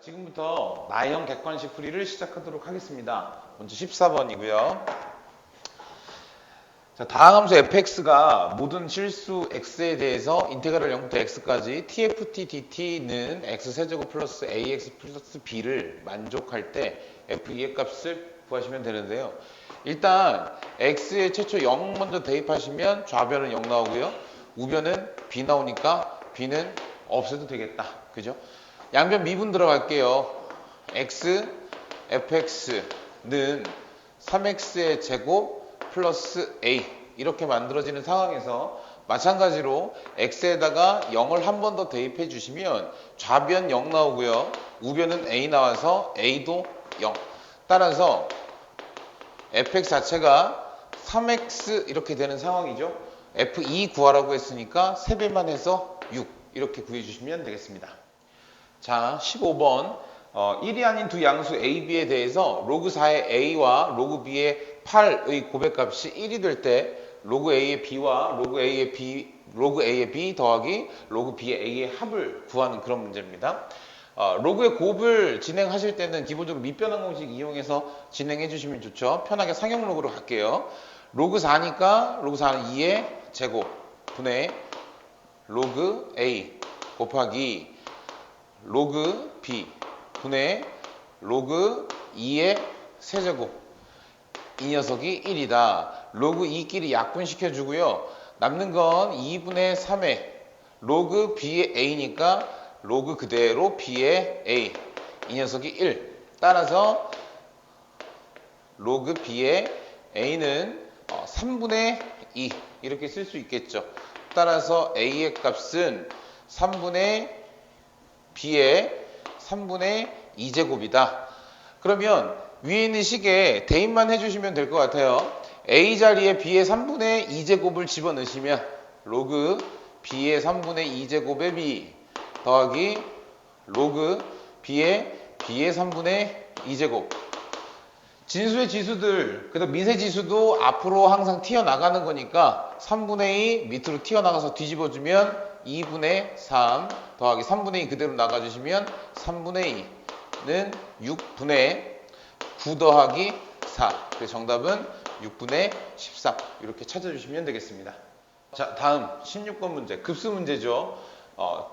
지금부터 나형 객관식 풀이를 시작하도록 하겠습니다. 먼저 14번이고요. 자, 다항 함수 fx가 모든 실수 x에 대해서 인테그랄 0부터 x까지 tft dt는 x세제곱 플러스 ax 플러스 b를 만족할 때 f2의 값을 구하시면 되는데요. 일단 x에 최초 0 먼저 대입하시면 좌변은 0 나오고요. 우변은 b 나오니까 b는 없애도 되겠다. 그죠? 양변 미분 들어갈게요. x fx는 3x의 제곱 플러스 a 이렇게 만들어지는 상황에서 마찬가지로 x에다가 0을 한 번 더 대입해 주시면 좌변 0 나오고요. 우변은 a 나와서 a도 0. 따라서 fx 자체가 3x 이렇게 되는 상황이죠. f2 구하라고 했으니까 3배만 해서 6 이렇게 구해주시면 되겠습니다. 자, 15번 1이 아닌 두 양수 a, b에 대해서 로그 4의 a와 로그 b의 8의 고백값이 1이 될 때 로그 a의 b와 로그 a의 b 더하기 로그 b의 a의 합을 구하는 그런 문제입니다. 로그의 곱을 진행하실 때는 기본적으로 밑변환 공식 이용해서 진행해 주시면 좋죠. 편하게 상용 로그로 갈게요. 로그 4니까 로그 4는 2의 제곱 분의 로그 a 곱하기 로그 b 분의 로그 2의 세제곱. 이 녀석이 1이다. 로그 2끼리 약분시켜 주고요. 남는 건 2분의 3의 로그 b의 a니까 로그 그대로 b의 a. 이 녀석이 1. 따라서 로그 b의 a는 3분의 2 이렇게 쓸 수 있겠죠. 따라서 a의 값은 3분의 b의 3분의 2제곱이다. 그러면 위에 있는 식에 대입만 해주시면 될 것 같아요. a 자리에 b의 3분의 2제곱을 집어넣으시면 로그 b의 3분의 2제곱의 b 더하기 로그 b의 3분의 2제곱. 진수의 지수들, 그다음 미세 지수도 앞으로 항상 튀어나가는 거니까 3분의 2 밑으로 튀어나가서 뒤집어주면 2분의 3 더하기 3분의 2 그대로 나가주시면 3분의 2는 6분의 9 더하기 4. 그래서 정답은 6분의 13. 이렇게 찾아주시면 되겠습니다. 자, 다음 16번 문제. 급수 문제죠.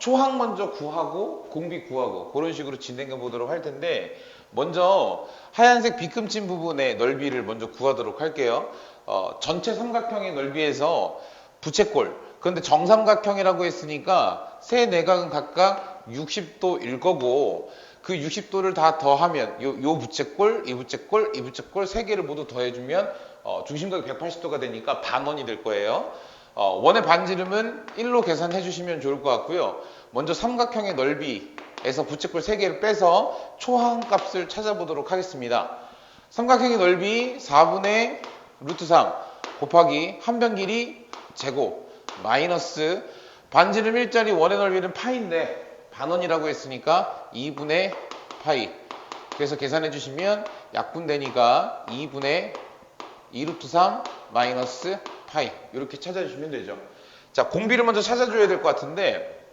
초항 먼저 구하고 공비 구하고 그런 식으로 진행해 보도록 할 텐데 먼저 하얀색 빗금친 부분의 넓이를 먼저 구하도록 할게요. 전체 삼각형의 넓이에서 부채꼴. 그런데 정삼각형이라고 했으니까 세 내각은 각각 60도일 거고 그 60도를 다 더하면 요 부채꼴, 이 부채꼴, 이 부채꼴 세 개를 모두 더해주면 중심각이 180도가 되니까 반원이 될 거예요. 원의 반지름은 1로 계산해 주시면 좋을 것 같고요. 먼저 삼각형의 넓이에서 부채꼴 3개를 빼서 초항 값을 찾아보도록 하겠습니다. 삼각형의 넓이 4분의 루트 3 곱하기 한 변 길이 제곱 마이너스 반지름 1짜리 원의 넓이는 파인데 반원이라고 했으니까 2분의 파이. 그래서 계산해 주시면 약분되니까 2분의 2루트 3 마이너스 파이. 이렇게 찾아주시면 되죠. 자, 공비를 먼저 찾아줘야 될 것 같은데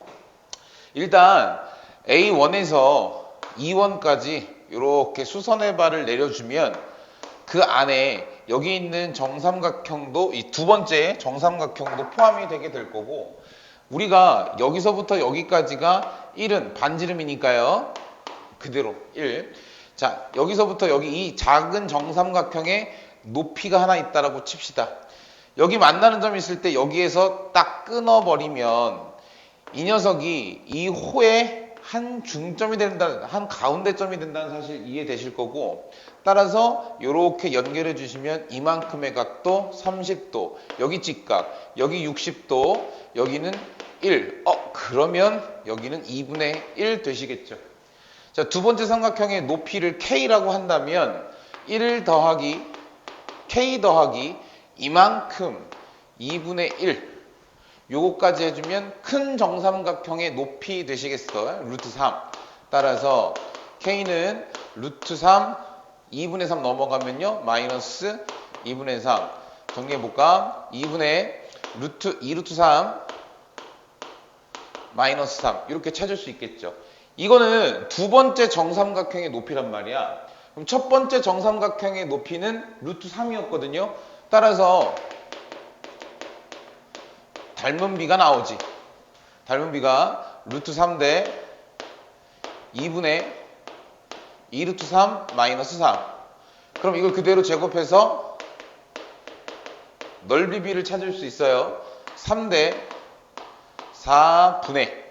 일단 A1에서 2원까지 이렇게 수선의 발을 내려주면 그 안에 여기 있는 정삼각형도 이 두 번째 정삼각형도 포함이 되게 될 거고 우리가 여기서부터 여기까지가 1은 반지름이니까요. 그대로 1. 자, 여기서부터 여기 이 작은 정삼각형에 높이가 하나 있다라고 칩시다. 여기 만나는 점이 있을 때 여기에서 딱 끊어버리면 이 녀석이 이 호의 한 중점이 된다는, 한 가운데점이 된다는 사실 이해되실 거고 따라서 이렇게 연결해 주시면 이만큼의 각도 30도, 여기 직각, 여기 60도, 여기는 1. 그러면 여기는 2분의 1 되시겠죠. 자, 두 번째 삼각형의 높이를 K라고 한다면 1 더하기 K 더하기 이만큼 2분의 1 요거까지 해주면 큰 정삼각형의 높이 되시겠어요. 루트 3. 따라서 K는 루트 3 2분의 3 넘어가면요 마이너스 2분의 3 정리해볼까? 2분의 루트 2루트 3 마이너스 3 이렇게 찾을 수 있겠죠. 이거는 두 번째 정삼각형의 높이란 말이야. 그럼 첫 번째 정삼각형의 높이는 루트 3이었거든요. 따라서 닮은 비가 나오지. 닮은 비가 루트 3대 2분의 2 루트 3 마이너스 3. 그럼 이걸 그대로 제곱해서 넓이 비를 찾을 수 있어요. 3대 4분의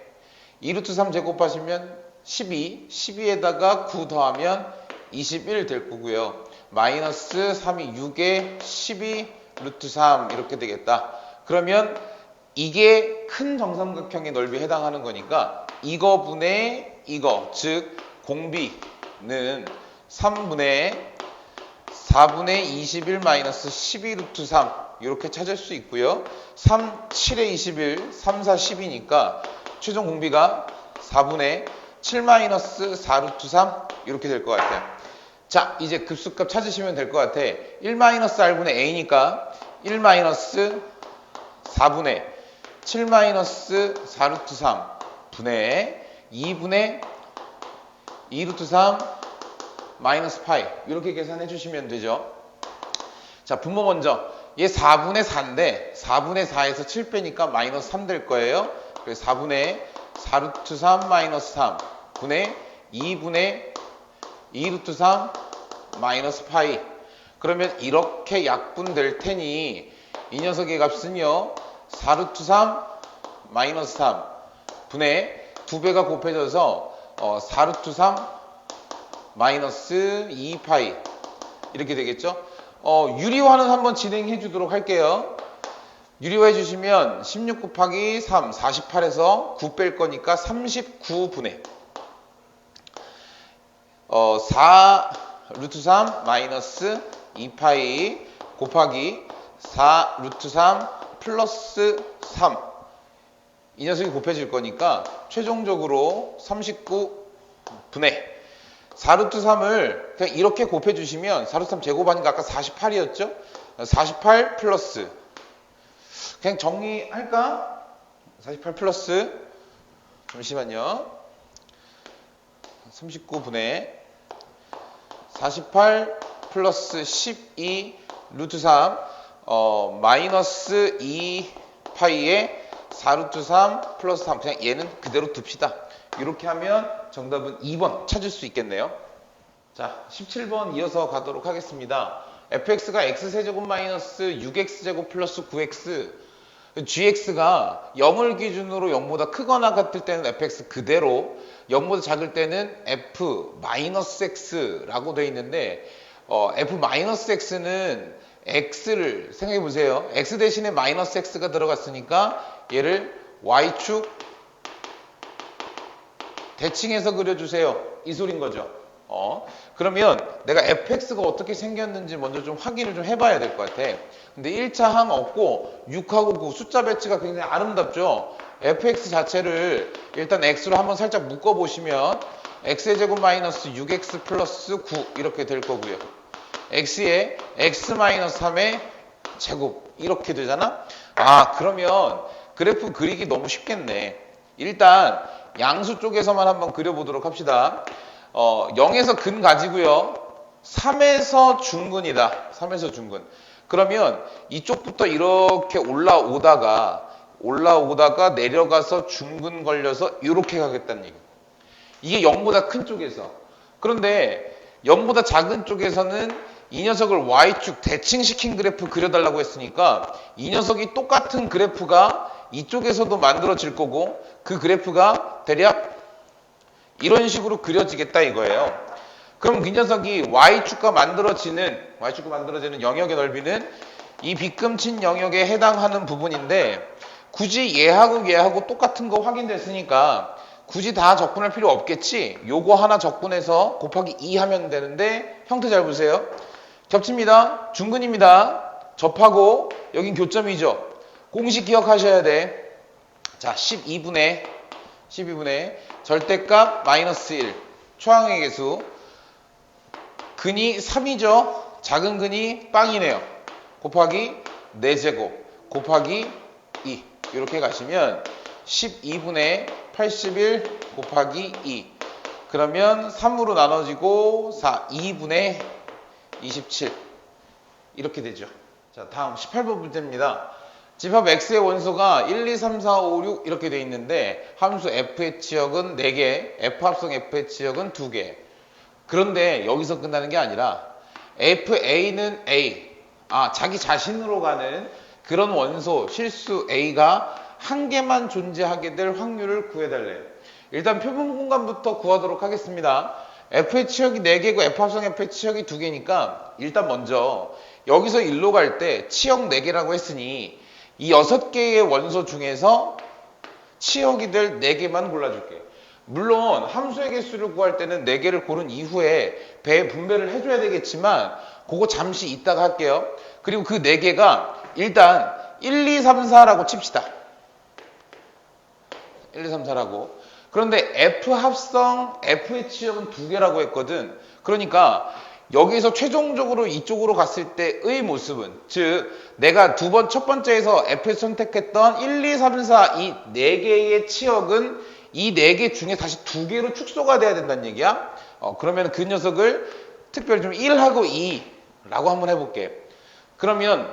2 루트 3 제곱하시면 12, 12에다가 9 더하면 21 될 거고요. 마이너스 3이 6에 12 루트 3 이렇게 되겠다. 그러면 이게 큰 정삼각형의 넓이에 해당하는 거니까 이거 분의 이거, 즉 공비는 3분의 4분의 21 마이너스 12 루트 3 이렇게 찾을 수 있고요. 3, 7에 21, 3, 4, 10이니까 최종 공비가 4분의 7 마이너스 4 루트 3 이렇게 될 것 같아요. 자, 이제 급수값 찾으시면 될 것 같아. 1 마이너스 r분의 a니까 1 마이너스 4분의 7 마이너스 4 루트 3 분의 2분의 2 루트 3 마이너스 파이 이렇게 계산해 주시면 되죠. 자, 분모 먼저. 얘 4분의 4인데 4분의 4에서 7 빼니까 마이너스 3 될 거예요. 그래서 4분의 4 루트 3 마이너스 3 분의 2분의 2 루트 3 마이너스 파이. 그러면 이렇게 약분될 테니 이 녀석의 값은요 4 루트 3 마이너스 3 분의 2배가 곱해져서 4 루트 3 마이너스 2파이 이렇게 되겠죠. 유리화는 한번 진행해 주도록 할게요. 유리화 해주시면 16 곱하기 3 48에서 9 뺄 거니까 39분의 4 루트 3 마이너스 2파이 곱하기 4 루트 3 플러스 3 이 녀석이 곱해질 거니까 최종적으로 39분의 4 루트 3을 그냥 이렇게 곱해주시면 4 루트 3 제곱하니까 아까 48이었죠? 48 플러스 그냥 정리할까? 48 플러스 잠시만요. 39분의 48 플러스 12 루트 3 마이너스 2파이에 4 루트 3 플러스 3 그냥 얘는 그대로 둡시다. 이렇게 하면 정답은 2번 찾을 수 있겠네요. 자, 17번 이어서 가도록 하겠습니다. fx가 x세제곱 마이너스 6x제곱 플러스 9x gx가 0을 기준으로 0보다 크거나 같을 때는 fx 그대로 0보다 작을 때는 f-x라고 되어 있는데 f-x는 x를 생각해 보세요. x 대신에 마이너스 x가 들어갔으니까 얘를 y축 대칭해서 그려주세요. 이 소린 거죠. 그러면 내가 fx가 어떻게 생겼는지 먼저 좀 확인을 좀 해봐야 될 것 같아. 근데 1차 항 없고 6하고 9 숫자 배치가 굉장히 아름답죠. fx 자체를 일단 x로 한번 살짝 묶어보시면 x의 제곱 마이너스 6x 플러스 9 이렇게 될 거고요. x에 x 마이너스 3의 제곱 이렇게 되잖아. 그러면 그래프 그리기 너무 쉽겠네. 일단 양수 쪽에서만 한번 그려보도록 합시다. 0에서 근 가지고요. 3에서 중근이다. 3에서 중근. 그러면 이쪽부터 이렇게 올라오다가 내려가서 중근 걸려서 이렇게 가겠다는 얘기. 이게 0보다 큰 쪽에서. 그런데 0보다 작은 쪽에서는 이 녀석을 y축 대칭시킨 그래프 그려달라고 했으니까 이 녀석이 똑같은 그래프가 이쪽에서도 만들어질 거고 그 그래프가 대략 이런 식으로 그려지겠다 이거예요. 그럼 이 녀석이 y축과 만들어지는 영역의 넓이는 이 빗금친 영역에 해당하는 부분인데 굳이 얘하고 똑같은 거 확인됐으니까 굳이 다 적분할 필요 없겠지. 요거 하나 적분해서 곱하기 2 하면 되는데 형태 잘 보세요. 겹칩니다. 중근입니다. 접하고 여긴 교점이죠. 공식 기억하셔야 돼. 자, 12분의 절대값 마이너스 1 초항의 개수 근이 3이죠. 작은 근이 빵이네요. 곱하기 4제곱 곱하기 2 이렇게 가시면 12분의 81 곱하기 2 그러면 3으로 나눠지고 4, 2분의 27 이렇게 되죠. 자, 다음 18번 문제입니다. 집합 x의 원소가 1, 2, 3, 4, 5, 6 이렇게 돼 있는데 함수 f의 치역은 4개, f 합성 f의 치역은 2개. 그런데 여기서 끝나는 게 아니라 fa는 a, 자기 자신으로 가는 그런 원소 실수 a가 한 개만 존재하게 될 확률을 구해달래요. 일단 표본 공간부터 구하도록 하겠습니다. f의 치역이 4개고 f 합성 f의 치역이 2개니까 일단 먼저 여기서 1로 갈 때 치역 4개라고 했으니 이 6개의 원소 중에서 치역이 될 4개만 골라줄게. 물론 함수의 개수를 구할 때는 4개를 고른 이후에 배에 분배를 해줘야 되겠지만 그거 잠시 이따가 할게요. 그리고 그 4개가 일단 1, 2, 3, 4라고 칩시다. 1, 2, 3, 4라고. 그런데 F 합성 F의 치역은 2개라고 했거든. 그러니까 여기서 최종적으로 이쪽으로 갔을 때의 모습은, 즉 내가 첫 번째에서 F에서 선택했던 1, 2, 3, 4 이 4개의 치역은 이 4개 중에 다시 2개로 축소가 돼야 된다는 얘기야. 그러면 그 녀석을 특별히 좀 1하고 2라고 한번 해볼게. 그러면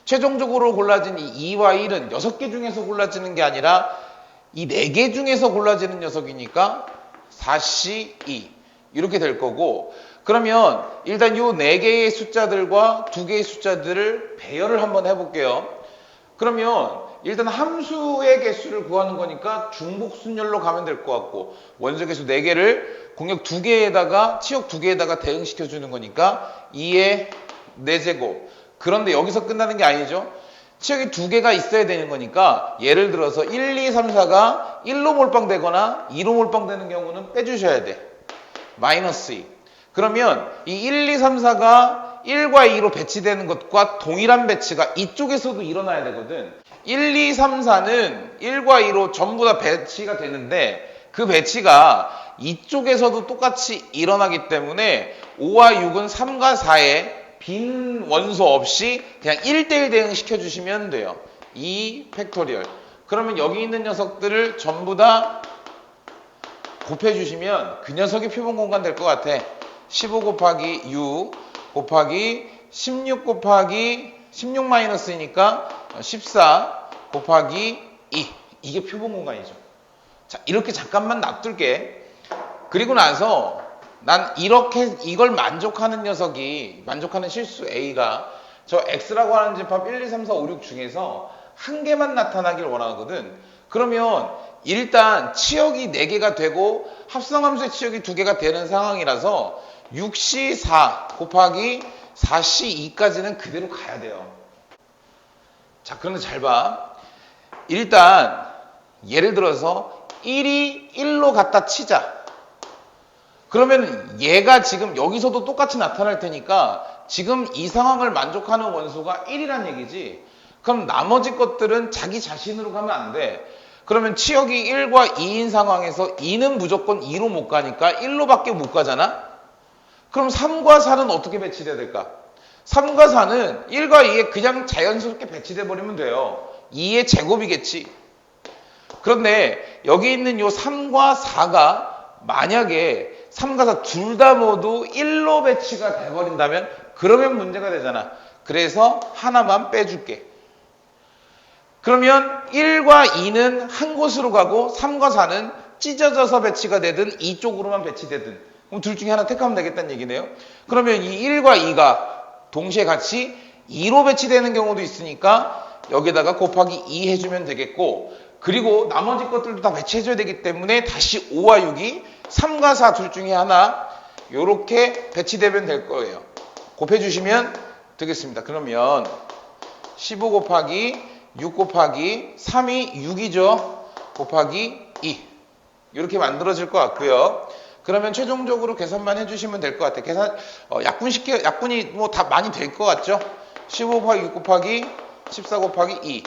최종적으로 골라진 이 2와 1은 6개 중에서 골라지는 게 아니라 이 4개 중에서 골라지는 녀석이니까 4C2 이렇게 될 거고, 그러면 일단 이 4개의 숫자들과 2개의 숫자들을 배열을 한번 해볼게요. 그러면 일단 함수의 개수를 구하는 거니까 중복순열로 가면 될 것 같고, 원소 개수 4개를 공역 2개에다가 치역 2개에다가 대응시켜 주는 거니까 2의 4제곱. 그런데 여기서 끝나는 게 아니죠. 치역이 2개가 있어야 되는 거니까 예를 들어서 1, 2, 3, 4가 1로 몰빵되거나 2로 몰빵되는 경우는 빼주셔야 돼. 마이너스 2. 그러면 이 1, 2, 3, 4가 1과 2로 배치되는 것과 동일한 배치가 이쪽에서도 일어나야 되거든. 1, 2, 3, 4는 1과 2로 전부 다 배치가 되는데 그 배치가 이쪽에서도 똑같이 일어나기 때문에 5와 6은 3과 4에 빈 원소 없이 그냥 1대1 대응 시켜주시면 돼요. 2 팩토리얼. 그러면 여기 있는 녀석들을 전부 다 곱해주시면 그 녀석이 표본 공간 될 것 같아. 15 곱하기 6 곱하기 16 곱하기 16 마이너스이니까 14 곱하기 2. 이게 표본 공간이죠. 자, 이렇게 잠깐만 놔둘게. 그리고 나서 난 이렇게 이걸 만족하는 녀석이, 만족하는 실수 A가 저 X라고 하는 집합 1, 2, 3, 4, 5, 6 중에서 한 개만 나타나길 원하거든. 그러면 일단 치역이 4개가 되고 합성함수의 치역이 2개가 되는 상황이라서 6C4 곱하기 4C2까지는 그대로 가야 돼요. 자, 그런데 잘 봐. 일단 예를 들어서 1이 1로 갖다 치자. 그러면 얘가 지금 여기서도 똑같이 나타날 테니까 지금 이 상황을 만족하는 원소가 1이란 얘기지. 그럼 나머지 것들은 자기 자신으로 가면 안 돼. 그러면 치역이 1과 2인 상황에서 2는 무조건 2로 못 가니까 1로밖에 못 가잖아. 그럼 3과 4는 어떻게 배치돼야 될까? 3과 4는 1과 2에 그냥 자연스럽게 배치돼 버리면 돼요. 2의 제곱이겠지. 그런데 여기 있는 요 3과 4가 만약에 3과 4 둘 다 모두 1로 배치가 돼버린다면 그러면 문제가 되잖아. 그래서 하나만 빼줄게. 그러면 1과 2는 한 곳으로 가고 3과 4는 찢어져서 배치가 되든 이쪽으로만 배치되든, 그럼 둘 중에 하나 택하면 되겠다는 얘기네요. 그러면 이 1과 2가 동시에 같이 2로 배치되는 경우도 있으니까 여기다가 곱하기 2 해주면 되겠고, 그리고 나머지 것들도 다 배치해줘야 되기 때문에 다시 5와 6이 3과 4 둘 중에 하나 이렇게 배치되면 될 거예요. 곱해주시면 되겠습니다. 그러면 15 곱하기 6 곱하기 3이 6이죠. 곱하기 2 이렇게 만들어질 것 같고요. 그러면 최종적으로 계산만 해주시면 될 것 같아요. 계산 약분이 뭐 다 많이 될 것 같죠? 15 곱하기 6 곱하기 14 곱하기 2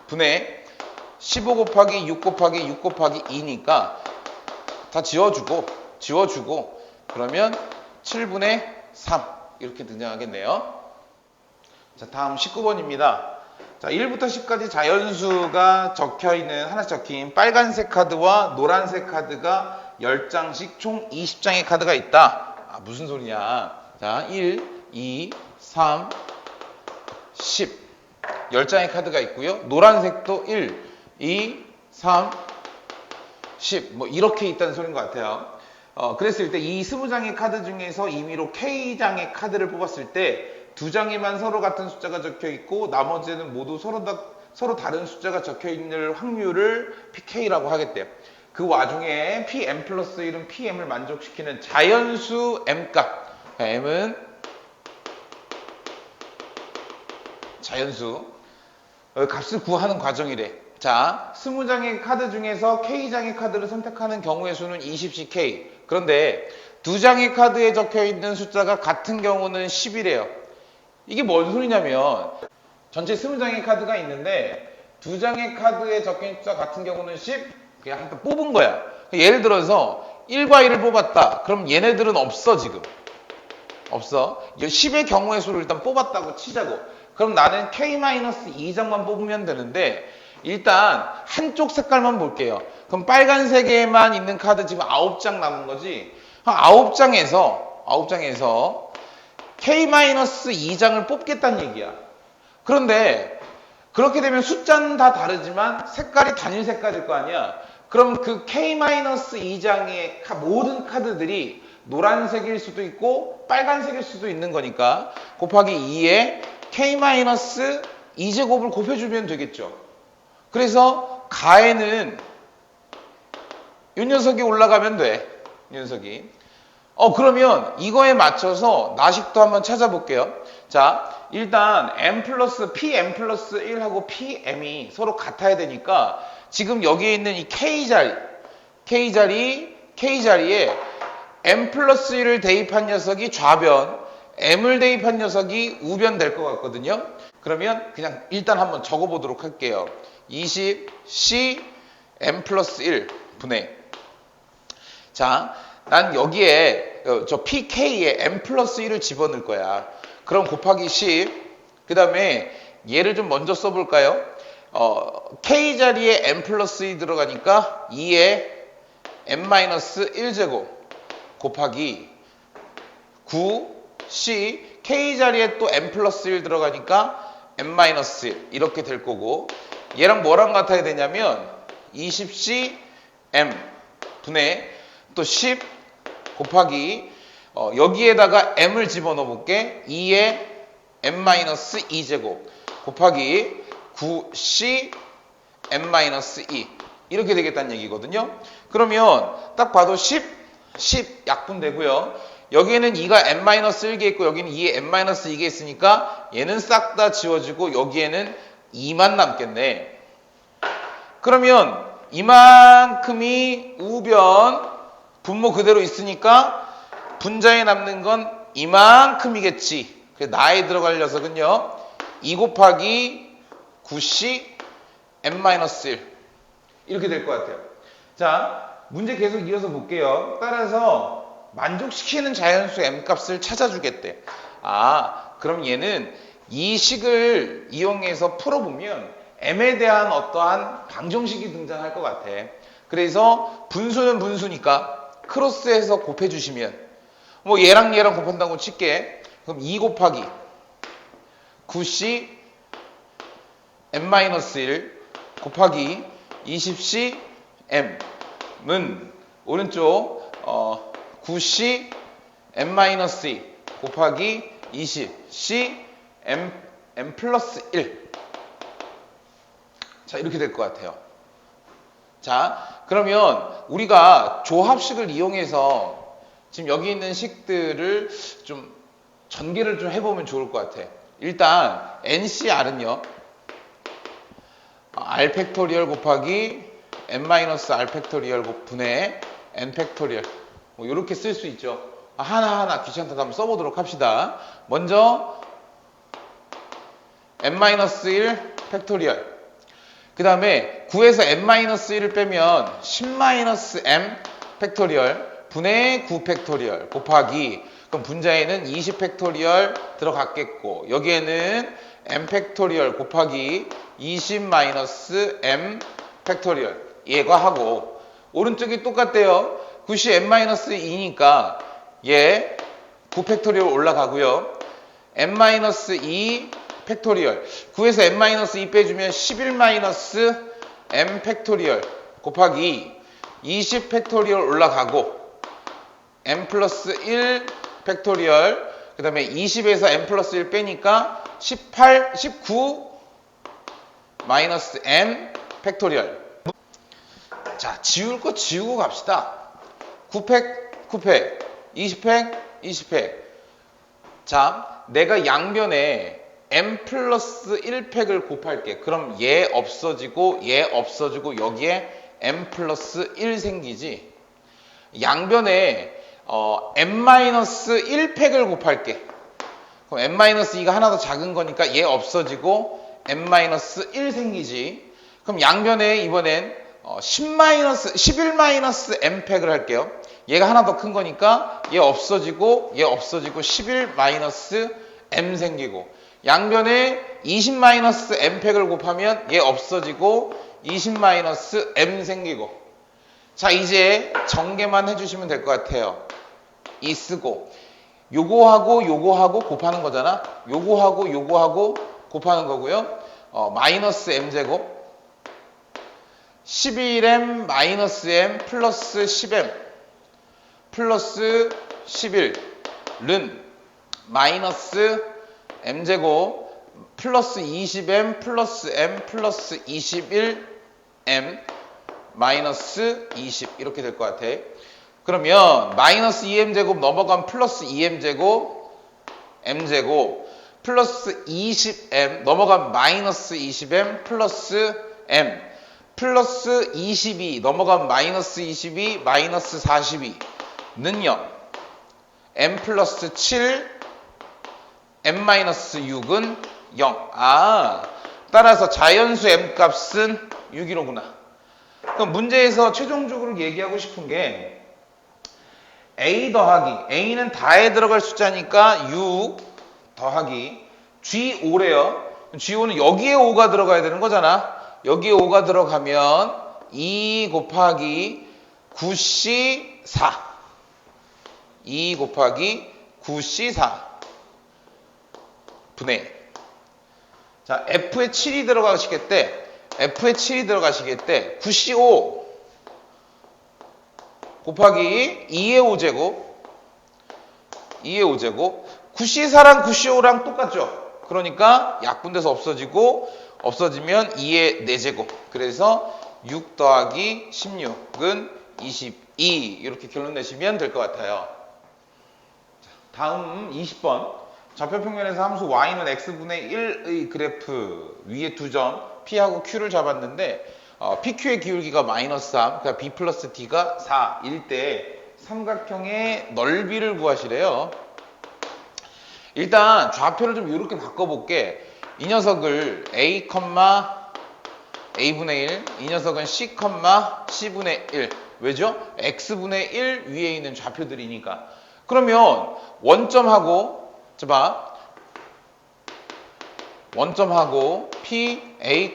분의 15 곱하기 6 곱하기 6 곱하기 2니까 다 지워주고 그러면 7분의 3 이렇게 등장하겠네요. 자, 다음 19번입니다. 자, 1부터 10까지 자연수가 적혀있는, 하나씩 적힌 빨간색 카드와 노란색 카드가 10장씩 총 20장의 카드가 있다. 아, 무슨 소리냐. 자, 1, 2, 3, 10. 10장의 카드가 있고요. 노란색도 1, 2, 3, 10. 뭐 이렇게 있다는 소리인 것 같아요. 그랬을 때 이 20장의 카드 중에서 임의로 K장의 카드를 뽑았을 때 두 장에만 서로 같은 숫자가 적혀 있고 나머지는 모두 서로 다른 숫자가 적혀 있는 확률을 PK라고 하겠대요. 그 와중에 PM 플러스 1은 PM을 만족시키는 자연수 M값. M은 자연수 값을 구하는 과정이래. 자, 20장의 카드 중에서 K장의 카드를 선택하는 경우의 수는 20ck. 그런데 두 장의 카드에 적혀 있는 숫자가 같은 경우는 10이래요. 이게 뭔 소리냐면 전체 20장의 카드가 있는데 두 장의 카드에 적힌 숫자 같은 경우는 10. 그냥 한번 뽑은 거야. 예를 들어서 1과 1을 뽑았다. 그럼 얘네들은 없어 지금. 없어. 10의 경우의 수를 일단 뽑았다고 치자고. 그럼 나는 K-2장만 뽑으면 되는데 일단 한쪽 색깔만 볼게요. 그럼 빨간색에만 있는 카드 지금 9장 남은 거지. 9장에서 K-2장을 뽑겠다는 얘기야. 그런데 그렇게 되면 숫자는 다 다르지만 색깔이 단일 색깔일 거 아니야. 그럼 그 K-2장의 모든 카드들이 노란색일 수도 있고 빨간색일 수도 있는 거니까 곱하기 2에 K-2제곱을 곱해주면 되겠죠. 그래서 가에는 이 녀석이 올라가면 돼. 이 녀석이. 그러면 이거에 맞춰서 나식도 한번 찾아볼게요. 자, 일단 PM 플러스 1하고 PM이 서로 같아야 되니까 지금 여기에 있는 이 K자리에 M 플러스 1을 대입한 녀석이 좌변, M을 대입한 녀석이 우변 될 것 같거든요. 그러면 그냥 일단 한번 적어보도록 할게요. 20C M 플러스 1 분의. 자, 난 여기에 저 PK에 M 플러스 1을 집어넣을 거야. 그럼 곱하기 10. 그 다음에 얘를 좀 먼저 써볼까요? K자리에 M 플러스 2 들어가니까 2에 M 마이너스 1제곱 곱하기 9C K자리에 또 M 플러스 1 들어가니까 M 마이너스 1 이렇게 될 거고 얘랑 뭐랑 같아야 되냐면 20C M 분의 또 10 곱하기 여기에다가 M을 집어넣어 볼게. 2에 M-2제곱 곱하기 9C M-2 이렇게 되겠다는 얘기거든요. 그러면 딱 봐도 10 약분되고요. 여기에는 2가 M-1개 있고 여기는 2에 M-2개 있으니까 얘는 싹 다 지워지고 여기에는 2만 남겠네. 그러면 이만큼이 우변 분모 그대로 있으니까 분자에 남는 건 이만큼이겠지. 그래서 나에 들어갈 녀석은요. 2 곱하기 9C M-1 이렇게 될 것 같아요. 자, 문제 계속 이어서 볼게요. 따라서 만족시키는 자연수 M값을 찾아주겠대. 그럼 얘는 이 식을 이용해서 풀어보면 M에 대한 어떠한 방정식이 등장할 것 같아. 그래서 분수는 분수니까 크로스해서 곱해주시면 뭐 얘랑 곱한다고 칠게. 그럼 2 곱하기 9C M-1 곱하기 20C M은 오른쪽 9C M-2 곱하기 20C M 플러스 1. 자, 이렇게 될 것 같아요. 자, 그러면 우리가 조합식을 이용해서 지금 여기 있는 식들을 좀 전개를 좀 해보면 좋을 것 같아. 일단 NCR은요. R 팩토리얼 곱하기 N-R 팩토리얼 분의 N 팩토리얼 뭐 이렇게 쓸 수 있죠. 하나하나 귀찮다고 한번 써보도록 합시다. 먼저 N-1 팩토리얼 그 다음에 9에서 n-1을 빼면 10-m 팩토리얼 분의 9 팩토리얼 곱하기 그럼 분자에는 20 팩토리얼 들어갔겠고 여기에는 m 팩토리얼 곱하기 20-m 팩토리얼 얘가 하고 오른쪽이 똑같대요. 9C n-2니까 얘 9팩토리얼 올라가고요. n-2 팩토리얼 9에서 n-2 빼주면 11-m 팩토리얼 곱하기 20 팩토리얼 올라가고 m 플러스 1 팩토리얼 그 다음에 20에서 m 플러스 1 빼니까 19 마이너스 m 팩토리얼. 자, 지울 거 지우고 갑시다. 9팩 9팩 20팩 20팩. 자, 내가 양변에 m 플러스 1팩을 곱할게. 그럼 얘 없어지고 얘 없어지고 여기에 m 플러스 1 생기지. 양변에 m-1팩을 곱할게. 그럼 m-2가 하나 더 작은 거니까 얘 없어지고 m-1 생기지. 그럼 양변에 이번엔 11-m팩을 할게요. 얘가 하나 더 큰 거니까 얘 없어지고 얘 없어지고 11-m 생기고 양변에 20-m팩을 곱하면 얘 없어지고 20-m 생기고. 자, 이제 전개만 해주시면 될 것 같아요. 이 쓰고 요거하고 요거하고 곱하는 거잖아. 요거하고 요거하고 곱하는 거고요. 마이너스 m제곱 11m 마이너스 m 플러스 10m 플러스 11는 마이너스 m제곱 플러스 20m 플러스 m 플러스 21m 마이너스 20 이렇게 될 것 같아. 그러면 마이너스 2m제곱 넘어가면 플러스 2m제곱 m제곱 플러스 20m 넘어가면 마이너스 20m 플러스 m 플러스 22 넘어가면 마이너스 22 마이너스 42는요. m 플러스 7 m 마이너스 6은 0. 따라서 자연수 m 값은 6이로구나. 그럼 문제에서 최종적으로 얘기하고 싶은 게 a 더하기 a는 다에 들어갈 숫자니까 6 더하기 G5래요. G5는 여기에 5가 들어가야 되는 거잖아. 여기에 5가 들어가면 2 곱하기 9C4 2 곱하기 9C4 분의 자 F에 7이 들어가시겠대. F에 7이 들어가시겠대. 9C5 곱하기 2의 5제곱 2의 5제곱 9C4랑 9C5랑 똑같죠. 그러니까 약분돼서 없어지면 2의 4제곱. 그래서 6 더하기 16은 22 이렇게 결론 내시면 될 것 같아요. 다음 20번 좌표평면에서 함수 y는 x분의 1의 그래프 위에 두 점 p하고 q를 잡았는데 PQ의 기울기가 마이너스 3, 그러니까 B 플러스 D가 4일 때 삼각형의 넓이를 구하시래요. 일단 좌표를 좀 이렇게 바꿔볼게. 이 녀석을 A, A분의 1, 이 녀석은 C, C분의 1. 왜죠? X분의 1 위에 있는 좌표들이니까. 그러면 원점하고, 원점하고 P, A,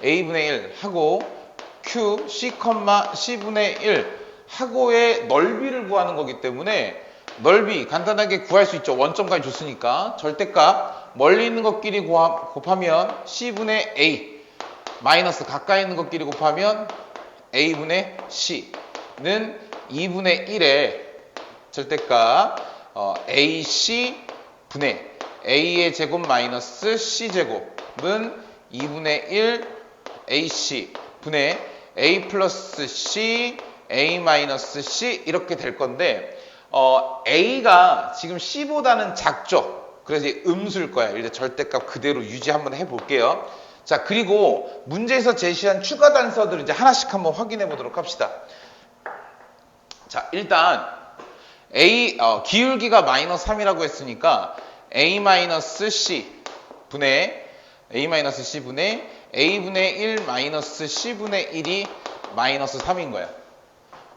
A분의 1 하고 Q, C, C분의 1 하고의 넓이를 구하는 거기 때문에 넓이 간단하게 구할 수 있죠. 원점까지 줬으니까. 절대값 멀리 있는 것끼리 곱하면 C분의 A 마이너스 가까이 있는 것끼리 곱하면 A분의 C는 2분의 1의 절대값 AC분의 A의 제곱 마이너스 C제곱은 2분의 1 AC 분의 A 플러스 C, A 마이너스 C 이렇게 될 건데 A가 지금 C보다는 작죠. 그래서 음수일 거야. 일단 절대값 그대로 유지 한번 해볼게요. 자, 그리고 문제에서 제시한 추가 단서들을 이제 하나씩 한번 확인해 보도록 합시다. 자, 일단 A 기울기가 마이너스 3이라고 했으니까 A 마이너스 C 분의 A분의 1 마이너스 C분의 1이 마이너스 3인 거야.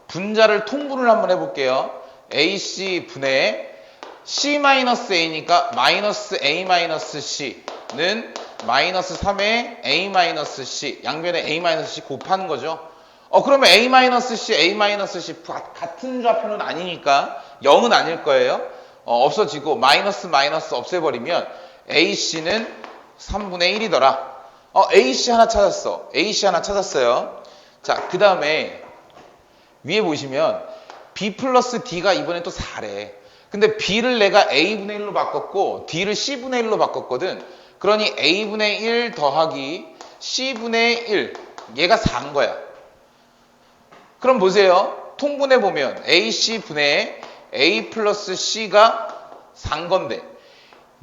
분자를 통분을 한번 해볼게요. AC 분의 C 마이너스 A니까 마이너스 A 마이너스 C는 마이너스 3의 A 마이너스 C 양변에 A 마이너스 C 곱하는 거죠. 그러면 A-C, A-C 같은 좌표는 아니니까 0은 아닐 거예요. 없어지고 마이너스 없애버리면 AC는 3분의 1이더라. AC 하나 찾았어. AC 하나 찾았어요. 자, 그 다음에 위에 보시면 B 플러스 D가 이번엔 또 4래. 근데 B를 내가 A분의 1로 바꿨고 D를 C분의 1로 바꿨거든. 그러니 A분의 1 더하기 C분의 1 얘가 4인 거야. 그럼 보세요. 통분해 보면 AC분의 A 플러스 C가 4인 건데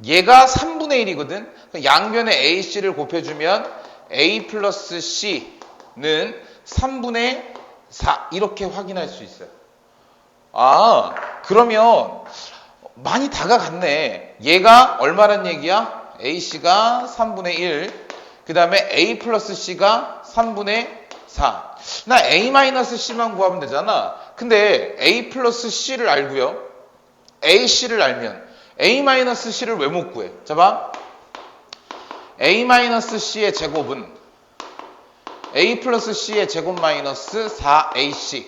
얘가 3분의 1이거든. 양변에 AC를 곱해주면 A 플러스 C는 3분의 4 이렇게 확인할 수 있어요. 그러면 많이 다가갔네. 얘가 얼마란 얘기야? AC가 3분의 1, 그 다음에 A 플러스 C가 3분의 4. 나 A-C만 구하면 되잖아. 근데 A 플러스 C를 알고요. AC를 알면 A-C를 왜 못 구해? 자 봐. A-C의 제곱은 A 플러스 C의 제곱 마이너스 4AC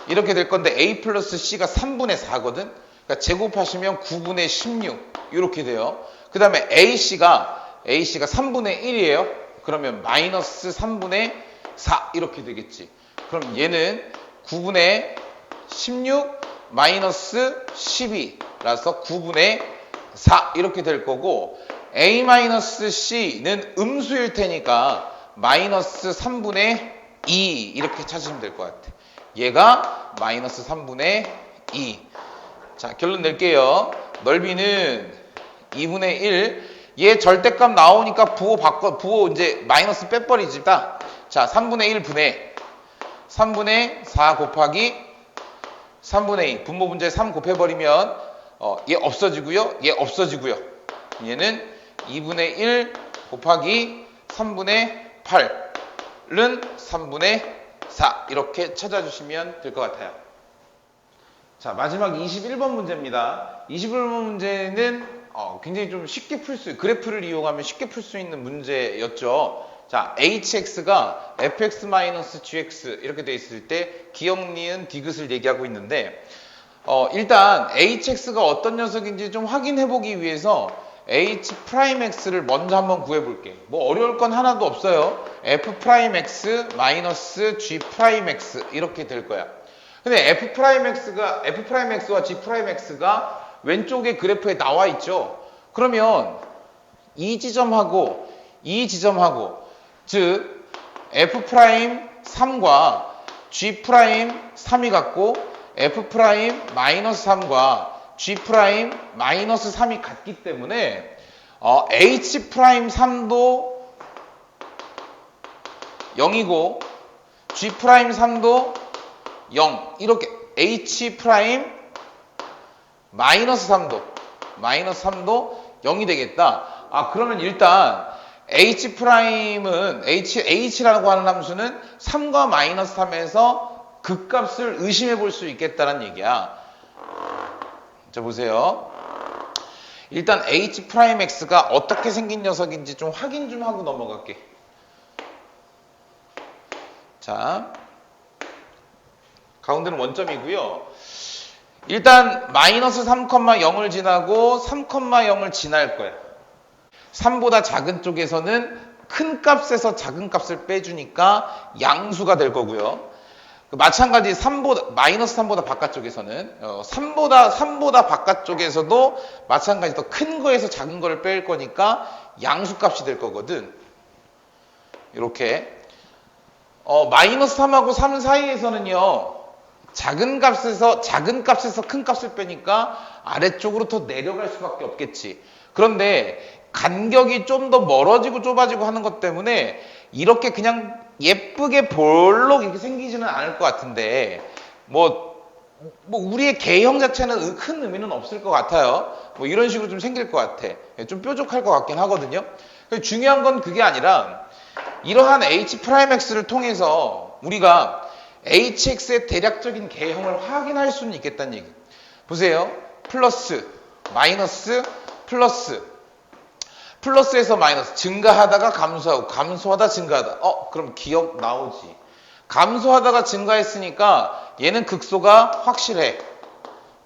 이렇게 될 건데 A 플러스 C가 3분의 4거든. 그러니까 제곱하시면 9분의 16 이렇게 돼요. 그 다음에 AC가 3분의 1이에요. 그러면 마이너스 3분의 4 이렇게 되겠지. 그럼 얘는 9분의 16 마이너스 12라서 9분의 4 이렇게 될 거고 A-C는 음수일 테니까 마이너스 3분의 2 이렇게 찾으시면 될 것 같아. 얘가 마이너스 3분의 2. 자, 결론 낼게요. 넓이는 2분의 1. 얘 절대값 나오니까 부호 이제 마이너스 빼버리지. 자, 3분의 1 분의 3분의 4 곱하기 3분의 2. 분모 분자에 3 곱해버리면 얘 없어지고요. 얘 없어지고요. 얘는 2분의 1 곱하기 3분의 8은 3분의 4 이렇게 찾아주시면 될 것 같아요. 자, 마지막 21번 문제입니다. 21번 문제는 굉장히 좀 쉽게 그래프를 이용하면 쉽게 풀 수 있는 문제였죠. 자, hx가 fx-gx 이렇게 돼 있을 때 기억, 니은, 디귿을 얘기하고 있는데 일단 hx가 어떤 녀석인지 좀 확인해 보기 위해서 h'x를 먼저 한번 구해 볼게. 뭐 어려울 건 하나도 없어요. f'x g'x 이렇게 될 거야. 근데 f'x와 g'x가 왼쪽에 그래프에 나와 있죠. 그러면 이 지점하고 즉 f'3과 g'3이 같고 f'-3과 g'-3이 같기 때문에 h'3도 0이고 g'3도 0 이렇게 h'-3도 0이 되겠다. 그러면 일단 h'은 h라고 하는 함수는 3과 마이너스 3에서 극값을 의심해 볼 수 있겠다는 얘기야. 자, 보세요. 일단 h'x가 어떻게 생긴 녀석인지 좀 확인 좀 하고 넘어갈게. 자, 가운데는 원점이고요. 일단 마이너스 3,0을 지나고 3,0을 지날 거야. 3보다 작은 쪽에서는 큰 값에서 작은 값을 빼주니까 양수가 될 거고요. 마찬가지 마이너스 3보다 바깥쪽에서는 3보다 바깥쪽에서도 마찬가지 더 큰 거에서 작은 거를 뺄 거니까 양수값이 될 거거든. 이렇게 마이너스 3하고 3 사이에서는요. 작은 값에서 큰 값을 빼니까 아래쪽으로 더 내려갈 수밖에 없겠지. 그런데 간격이 좀 더 멀어지고 좁아지고 하는 것 때문에 이렇게 그냥 예쁘게 볼록 이렇게 생기지는 않을 것 같은데 뭐 우리의 개형 자체는 큰 의미는 없을 것 같아요. 뭐 이런 식으로 좀 생길 것 같아. 좀 뾰족할 것 같긴 하거든요. 중요한 건 그게 아니라 이러한 h'x를 통해서 우리가 hx의 대략적인 개형을 확인할 수는 있겠다는 얘기. 보세요. 플러스, 마이너스, 플러스에서 마이너스 증가하다가 감소하고 감소하다 증가하다. 그럼 기억 나오지. 감소하다가 증가했으니까 얘는 극소가 확실해.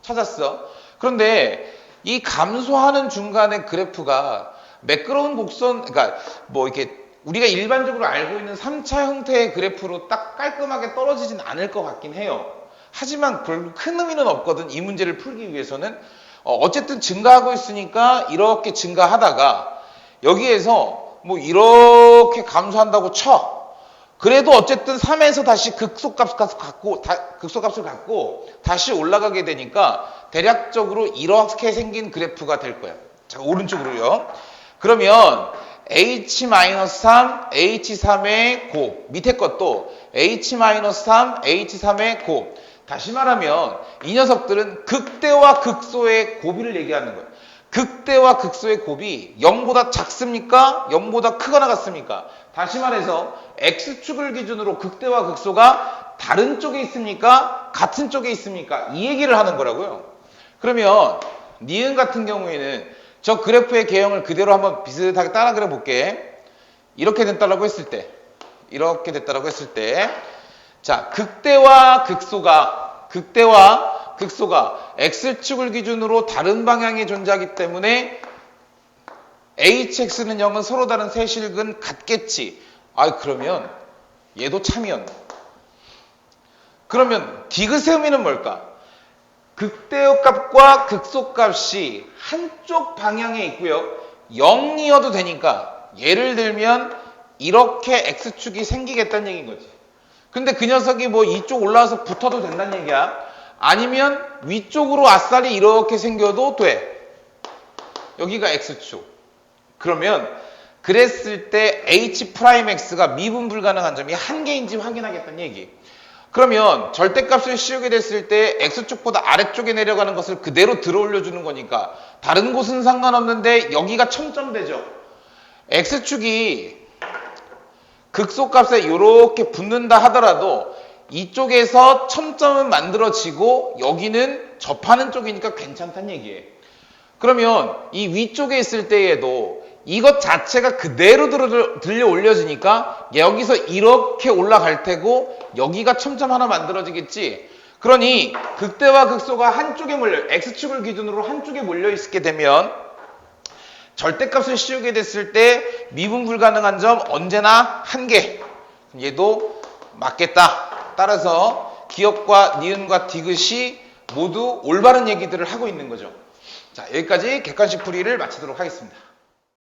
찾았어. 그런데 이 감소하는 중간의 그래프가 매끄러운 곡선, 그러니까 뭐 이렇게 우리가 일반적으로 알고 있는 3차 형태의 그래프로 딱 깔끔하게 떨어지진 않을 것 같긴 해요. 하지만 별로 큰 의미는 없거든. 이 문제를 풀기 위해서는. 어쨌든 증가하고 있으니까 이렇게 증가하다가 여기에서 뭐 이렇게 감소한다고 쳐. 그래도 어쨌든 3에서 다시 극소값을 갖고 다시 올라가게 되니까 대략적으로 이렇게 생긴 그래프가 될 거야. 자, 오른쪽으로요. 그러면 H-3, H3의 곱, 밑에 것도 H-3, H3의 곱. 다시 말하면 이 녀석들은 극대와 극소의 곱이를 얘기하는 거예요. 극대와 극소의 곱이 0보다 작습니까? 0보다 크거나 같습니까? 다시 말해서 X축을 기준으로 극대와 극소가 다른 쪽에 있습니까? 같은 쪽에 있습니까? 이 얘기를 하는 거라고요. 그러면 니은 같은 경우에는 저 그래프의 개형을 그대로 한번 비슷하게 따라 그려 볼게. 이렇게 됐다라고 했을 때, 자, 극대와 극소가 X축을 기준으로 다른 방향에 존재하기 때문에 HX는 0은 서로 다른 세실근 같겠지. 그러면 얘도 참이었네. 그러면 디귿의 의미는 뭘까? 극대의 값과 극소 값이 한쪽 방향에 있고요. 0이어도 되니까 예를 들면 이렇게 X축이 생기겠다는 얘기인 거지. 근데 그 녀석이 뭐 이쪽 올라와서 붙어도 된다는 얘기야. 아니면 위쪽으로 아싸리 이렇게 생겨도 돼. 여기가 X축. 그러면 그랬을 때 H'X가 미분 불가능한 점이 한 개인지 확인하겠다는 얘기. 그러면 절대값을 씌우게 됐을 때 X축보다 아래쪽에 내려가는 것을 그대로 들어 올려주는 거니까 다른 곳은 상관없는데 여기가 첨점되죠. X축이 극소값에 이렇게 붙는다 하더라도 이쪽에서 첨점은 만들어지고 여기는 접하는 쪽이니까 괜찮다는 얘기예요. 그러면 이 위쪽에 있을 때에도 이것 자체가 그대로 들려 올려지니까 여기서 이렇게 올라갈 테고 여기가 첨점 하나 만들어지겠지. 그러니 극대와 극소가 한쪽에 X축을 기준으로 한쪽에 몰려 있게 되면 절대값을 씌우게 됐을 때 미분 불가능한 점 언제나 한 개. 얘도 맞겠다. 따라서 기역과 니은과 디귿이 모두 올바른 얘기들을 하고 있는 거죠. 자, 여기까지 객관식 풀이를 마치도록 하겠습니다.